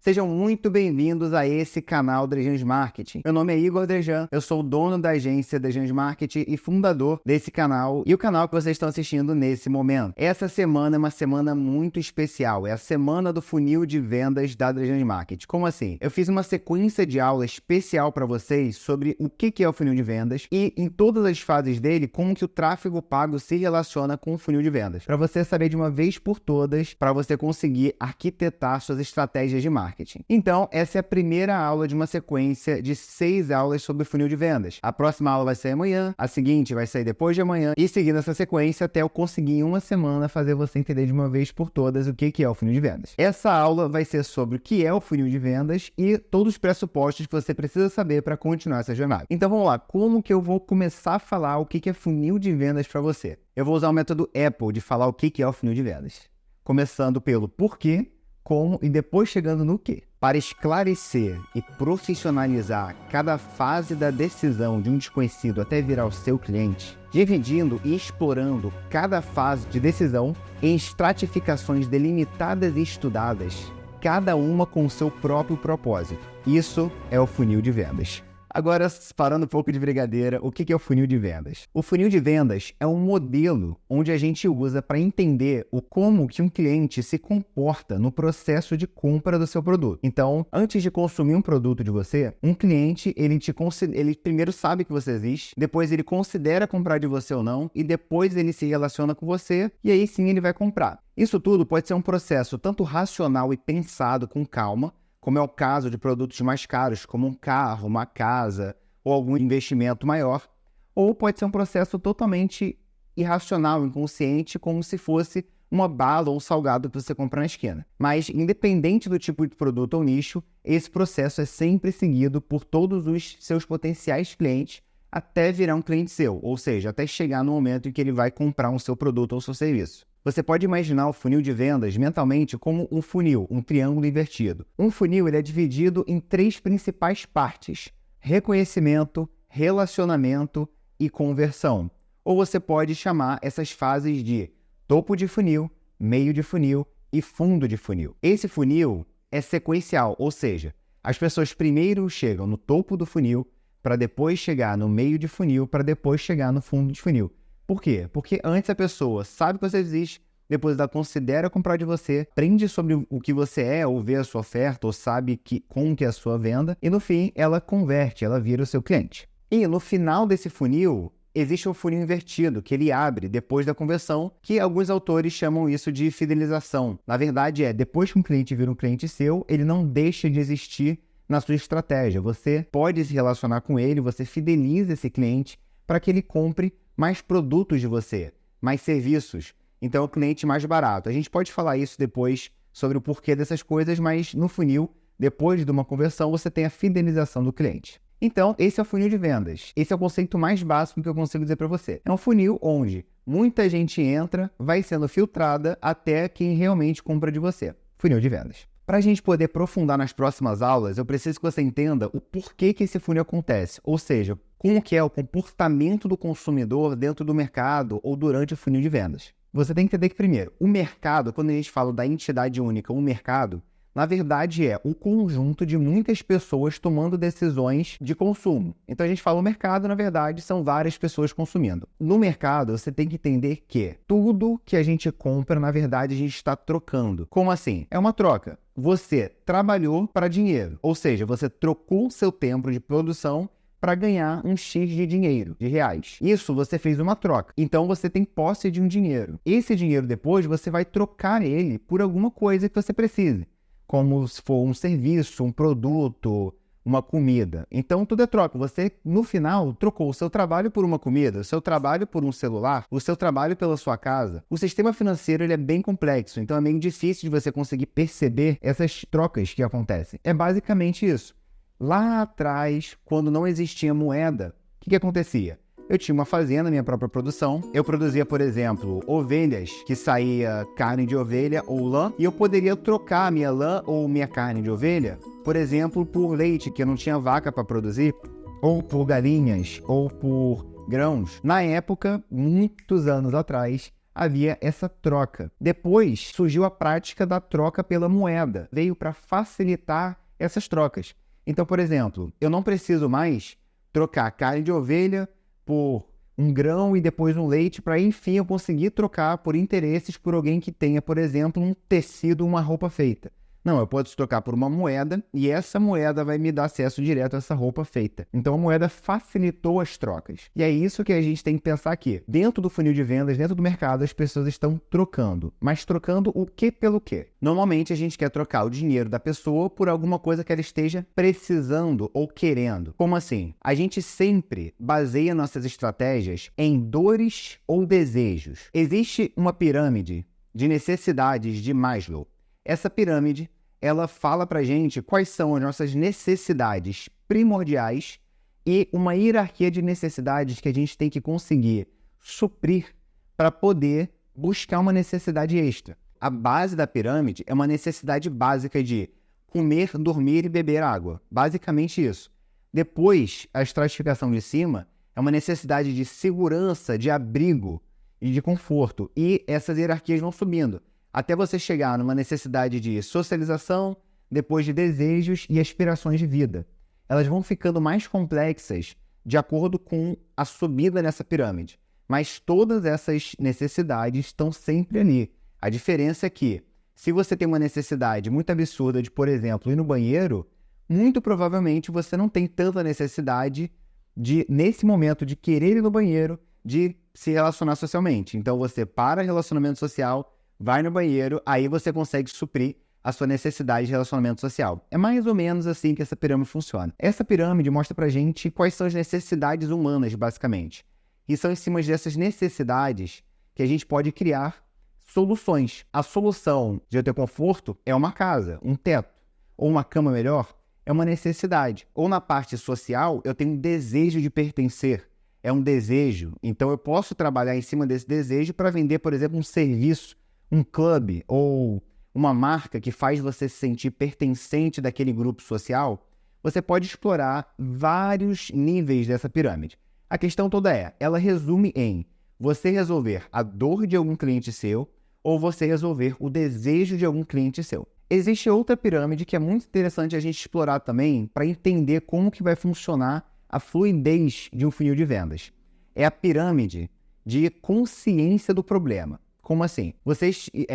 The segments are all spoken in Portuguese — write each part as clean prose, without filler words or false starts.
Sejam muito bem-vindos a esse canal Drejans Marketing. Meu nome é Igor Drejan, eu sou o dono da agência Drejans Marketing e fundador desse canal e o canal que vocês estão assistindo nesse momento. Essa semana é uma semana muito especial, é a semana do funil de vendas da Drejans Marketing. Como assim? Eu fiz uma sequência de aula especial para vocês sobre o que é o funil de vendas e em todas as fases dele, como que o tráfego pago se relaciona com o funil de vendas. Para você saber de uma vez por todas, para você conseguir arquitetar suas estratégias de marketing. Então, essa é a primeira aula de uma sequência de 6 aulas sobre funil de vendas. A próxima aula vai sair amanhã, a seguinte vai sair depois de amanhã, e seguindo essa sequência até eu conseguir em uma semana fazer você entender de uma vez por todas o que é o funil de vendas. Essa aula vai ser sobre o que é o funil de vendas e todos os pressupostos que você precisa saber para continuar essa jornada. Então vamos lá, como que eu vou começar a falar o que é funil de vendas para você? Eu vou usar o método Apple de falar o que é o funil de vendas. Começando pelo porquê, como e depois chegando no quê. Para esclarecer e profissionalizar cada fase da decisão de um desconhecido até virar o seu cliente, dividindo e explorando cada fase de decisão em estratificações delimitadas e estudadas, cada uma com o seu próprio propósito. Isso é o funil de vendas. Agora, parando um pouco de brincadeira, o que é o funil de vendas? O funil de vendas é um modelo onde a gente usa para entender como que um cliente se comporta no processo de compra do seu produto. Então, antes de consumir um produto de você, um cliente, ele primeiro sabe que você existe, depois ele considera comprar de você ou não, e depois ele se relaciona com você, e aí sim ele vai comprar. Isso tudo pode ser um processo tanto racional e pensado com calma, como é o caso de produtos mais caros, como um carro, uma casa ou algum investimento maior, ou pode ser um processo totalmente irracional, inconsciente, como se fosse uma bala ou um salgado que você compra na esquina. Mas, independente do tipo de produto ou nicho, esse processo é sempre seguido por todos os seus potenciais clientes até virar um cliente seu, ou seja, até chegar no momento em que ele vai comprar um seu produto ou seu serviço. Você pode imaginar o funil de vendas mentalmente como um funil, um triângulo invertido. Um funil ele é dividido em 3 principais partes: reconhecimento, relacionamento e conversão. Ou você pode chamar essas fases de topo de funil, meio de funil e fundo de funil. Esse funil é sequencial, ou seja, as pessoas primeiro chegam no topo do funil para depois chegar no meio de funil para depois chegar no fundo de funil. Por quê? Porque antes a pessoa sabe que você existe, depois ela considera comprar de você, aprende sobre o que você é, ou vê a sua oferta, ou sabe como que é a sua venda, e no fim ela converte, ela vira o seu cliente. E no final desse funil, existe um funil invertido, que ele abre depois da conversão, que alguns autores chamam isso de fidelização. Na verdade depois que um cliente vira um cliente seu, ele não deixa de existir na sua estratégia. Você pode se relacionar com ele, você fideliza esse cliente para que ele compre mais produtos de você, mais serviços. Então, é o cliente mais barato. A gente pode falar isso depois sobre o porquê dessas coisas, mas no funil, depois de uma conversão, você tem a fidelização do cliente. Então, esse é o funil de vendas. Esse é o conceito mais básico que eu consigo dizer para você. É um funil onde muita gente entra, vai sendo filtrada até quem realmente compra de você. Funil de vendas. Para a gente poder aprofundar nas próximas aulas, eu preciso que você entenda o porquê que esse funil acontece, ou seja, como que é o comportamento do consumidor dentro do mercado ou durante o funil de vendas. Você tem que entender que, primeiro, o mercado, quando a gente fala da entidade única, o mercado, na verdade é o conjunto de muitas pessoas tomando decisões de consumo. Então a gente fala o mercado, na verdade, são várias pessoas consumindo. No mercado, você tem que entender que tudo que a gente compra, na verdade, a gente está trocando. Como assim? É uma troca. Você trabalhou para dinheiro, ou seja, você trocou seu tempo de produção para ganhar um X de dinheiro, de reais. Isso você fez uma troca. Então você tem posse de um dinheiro. Esse dinheiro depois você vai trocar ele por alguma coisa que você precise, como se for um serviço, um produto, uma comida. Então tudo é troca. Você, no final, trocou o seu trabalho por uma comida, o seu trabalho por um celular, o seu trabalho pela sua casa. O sistema financeiro ele é bem complexo, então é meio difícil de você conseguir perceber essas trocas que acontecem. É basicamente isso. Lá atrás, quando não existia moeda, o que acontecia? Eu tinha uma fazenda, minha própria produção. Eu produzia, por exemplo, ovelhas, que saía carne de ovelha ou lã, e eu poderia trocar a minha lã ou minha carne de ovelha, por exemplo, por leite, que eu não tinha vaca para produzir, ou por galinhas, ou por grãos. Na época, muitos anos atrás, havia essa troca. Depois surgiu a prática da troca pela moeda, veio para facilitar essas trocas. Então, por exemplo, eu não preciso mais trocar carne de ovelha por um grão e depois um leite para, enfim, eu conseguir trocar por interesses por alguém que tenha, por exemplo, um tecido, uma roupa feita. Não, eu posso trocar por uma moeda e essa moeda vai me dar acesso direto a essa roupa feita. Então a moeda facilitou as trocas. E é isso que a gente tem que pensar aqui. Dentro do funil de vendas, dentro do mercado, as pessoas estão trocando. Mas trocando o que pelo quê? Normalmente a gente quer trocar o dinheiro da pessoa por alguma coisa que ela esteja precisando ou querendo. Como assim? A gente sempre baseia nossas estratégias em dores ou desejos. Existe uma pirâmide de necessidades de Maslow. Essa pirâmide, ela fala pra gente quais são as nossas necessidades primordiais e uma hierarquia de necessidades que a gente tem que conseguir suprir para poder buscar uma necessidade extra. A base da pirâmide é uma necessidade básica de comer, dormir e beber água. Basicamente isso. Depois, a estratificação de cima é uma necessidade de segurança, de abrigo e de conforto. E essas hierarquias vão subindo, até você chegar numa necessidade de socialização, depois de desejos e aspirações de vida. Elas vão ficando mais complexas de acordo com a subida nessa pirâmide. Mas todas essas necessidades estão sempre ali. A diferença é que, se você tem uma necessidade muito absurda de, por exemplo, ir no banheiro, muito provavelmente você não tem tanta necessidade de, nesse momento, de querer ir no banheiro, de se relacionar socialmente. Então você para relacionamento social, vai no banheiro, aí você consegue suprir a sua necessidade de relacionamento social. É mais ou menos assim que essa pirâmide funciona. Essa pirâmide mostra pra gente quais são as necessidades humanas, basicamente. E são em cima dessas necessidades que a gente pode criar soluções. A solução de eu ter conforto é uma casa, um teto, ou uma cama melhor, é uma necessidade. Ou na parte social, eu tenho um desejo de pertencer. É um desejo. Então eu posso trabalhar em cima desse desejo para vender, por exemplo, um serviço, um clube ou uma marca que faz você se sentir pertencente daquele grupo social. Você pode explorar vários níveis dessa pirâmide. A questão toda é, ela resume em você resolver a dor de algum cliente seu ou você resolver o desejo de algum cliente seu. Existe outra pirâmide que é muito interessante a gente explorar também para entender como que vai funcionar a fluidez de um funil de vendas. É a pirâmide de consciência do problema. Como assim? Você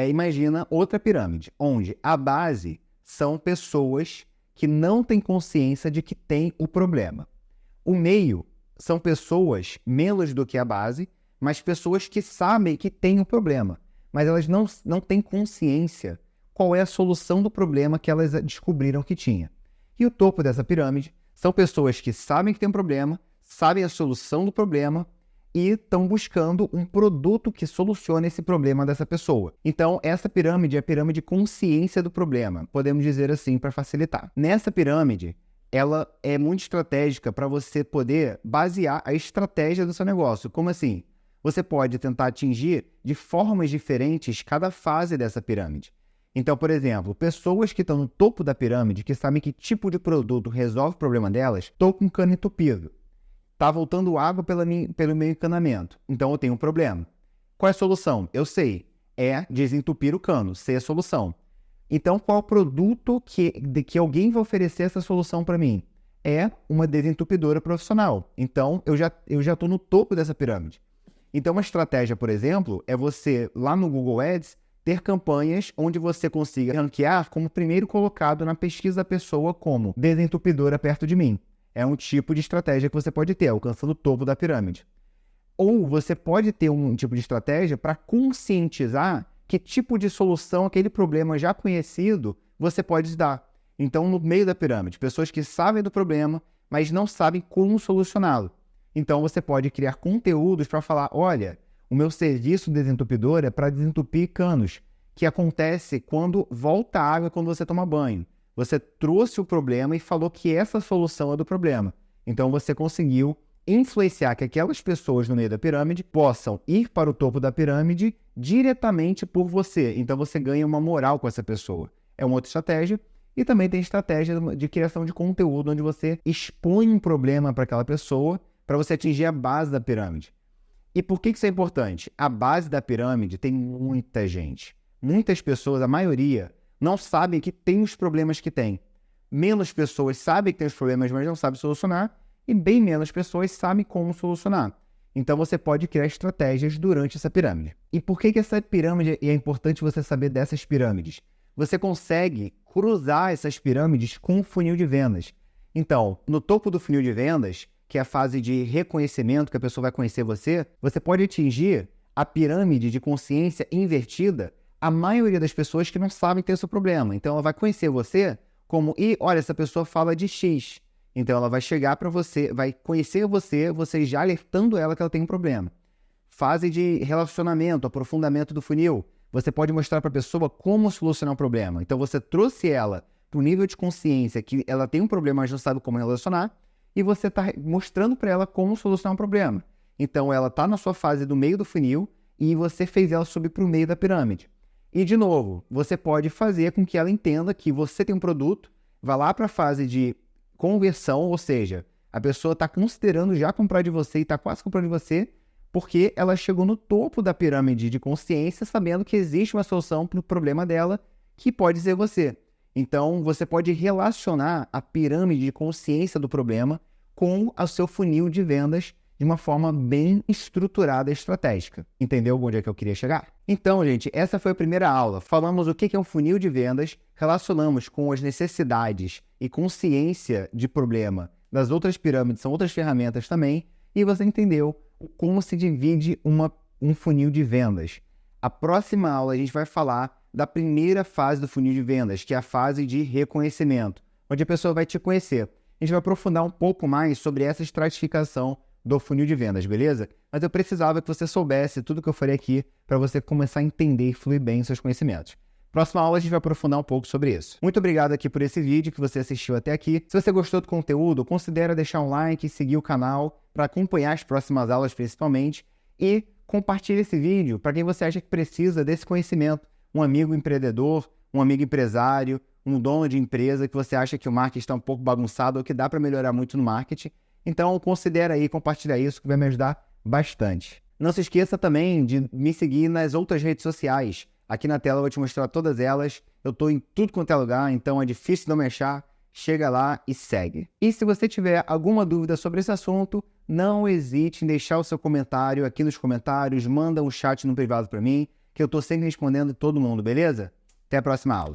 imagina outra pirâmide, onde a base são pessoas que não têm consciência de que tem o problema. O meio são pessoas menos do que a base, mas pessoas que sabem que tem o problema, mas elas não têm consciência qual é a solução do problema que elas descobriram que tinha. E o topo dessa pirâmide são pessoas que sabem que tem um problema, sabem a solução do problema, e estão buscando um produto que solucione esse problema dessa pessoa. Então, essa pirâmide é a pirâmide de consciência do problema, podemos dizer assim para facilitar. Nessa pirâmide, ela é muito estratégica para você poder basear a estratégia do seu negócio. Como assim? Você pode tentar atingir de formas diferentes cada fase dessa pirâmide. Então, por exemplo, pessoas que estão no topo da pirâmide, que sabem que tipo de produto resolve o problema delas, estou com um cano entupido. Está voltando água pelo meu encanamento. Então eu tenho um problema. Qual é a solução? Eu sei. É desentupir o cano. Sei a solução. Então qual é o produto que alguém vai oferecer essa solução para mim? É uma desentupidora profissional. Então eu já estou no topo dessa pirâmide. Então uma estratégia, por exemplo, é você, lá no Google Ads, ter campanhas onde você consiga ranquear como primeiro colocado na pesquisa da pessoa como desentupidora perto de mim. É um tipo de estratégia que você pode ter, alcançando o topo da pirâmide. Ou você pode ter um tipo de estratégia para conscientizar que tipo de solução aquele problema já conhecido você pode dar. Então, no meio da pirâmide, pessoas que sabem do problema, mas não sabem como solucioná-lo. Então, você pode criar conteúdos para falar, olha, o meu serviço desentupidor é para desentupir canos, que acontece quando volta a água quando você toma banho. Você trouxe o problema e falou que essa solução é do problema. Então você conseguiu influenciar que aquelas pessoas no meio da pirâmide possam ir para o topo da pirâmide diretamente por você. Então você ganha uma moral com essa pessoa. É uma outra estratégia. E também tem estratégia de criação de conteúdo, onde você expõe um problema para aquela pessoa para você atingir a base da pirâmide. E por que isso é importante? A base da pirâmide tem muita gente. Muitas pessoas, a maioria, não sabem que tem os problemas que tem. Menos pessoas sabem que tem os problemas, mas não sabem solucionar. E bem menos pessoas sabem como solucionar. Então você pode criar estratégias durante essa pirâmide. E por que essa pirâmide é importante você saber dessas pirâmides? Você consegue cruzar essas pirâmides com um funil de vendas. Então, no topo do funil de vendas, que é a fase de reconhecimento, que a pessoa vai conhecer você, você pode atingir a pirâmide de consciência invertida, a maioria das pessoas que não sabem ter esse problema. Então ela vai conhecer você como, olha, essa pessoa fala de X. Então ela vai chegar para você, vai conhecer você, você já alertando ela que ela tem um problema. Fase de relacionamento, aprofundamento do funil. Você pode mostrar para a pessoa como solucionar o problema. Então você trouxe ela para o nível de consciência que ela tem um problema, mas não sabe como relacionar, e você está mostrando para ela como solucionar um problema. Então ela está na sua fase do meio do funil e você fez ela subir para o meio da pirâmide. E de novo, você pode fazer com que ela entenda que você tem um produto, vai lá para a fase de conversão, ou seja, a pessoa está considerando já comprar de você e está quase comprando de você, porque ela chegou no topo da pirâmide de consciência sabendo que existe uma solução para o problema dela, que pode ser você. Então, você pode relacionar a pirâmide de consciência do problema com o seu funil de vendas de uma forma bem estruturada e estratégica. Entendeu onde é que eu queria chegar? Então, gente, essa foi a primeira aula. Falamos o que é um funil de vendas, relacionamos com as necessidades e consciência de problema das outras pirâmides, são outras ferramentas também, e você entendeu como se divide um funil de vendas. A próxima aula a gente vai falar da primeira fase do funil de vendas, que é a fase de reconhecimento, onde a pessoa vai te conhecer. A gente vai aprofundar um pouco mais sobre essa estratificação do funil de vendas, beleza? Mas eu precisava que você soubesse tudo que eu falei aqui para você começar a entender e fluir bem os seus conhecimentos. Próxima aula a gente vai aprofundar um pouco sobre isso. Muito obrigado aqui por esse vídeo que você assistiu até aqui. Se você gostou do conteúdo, considere deixar um like e seguir o canal para acompanhar as próximas aulas principalmente. E compartilhe esse vídeo para quem você acha que precisa desse conhecimento. Um amigo empreendedor, um amigo empresário, um dono de empresa que você acha que o marketing está um pouco bagunçado ou que dá para melhorar muito no marketing. Então, considera aí compartilhar isso que vai me ajudar bastante. Não se esqueça também de me seguir nas outras redes sociais. Aqui na tela eu vou te mostrar todas elas. Eu estou em tudo quanto é lugar, então é difícil não me achar. Chega lá e segue. E se você tiver alguma dúvida sobre esse assunto, não hesite em deixar o seu comentário aqui nos comentários. Manda um chat no privado para mim, que eu estou sempre respondendo todo mundo, beleza? Até a próxima aula.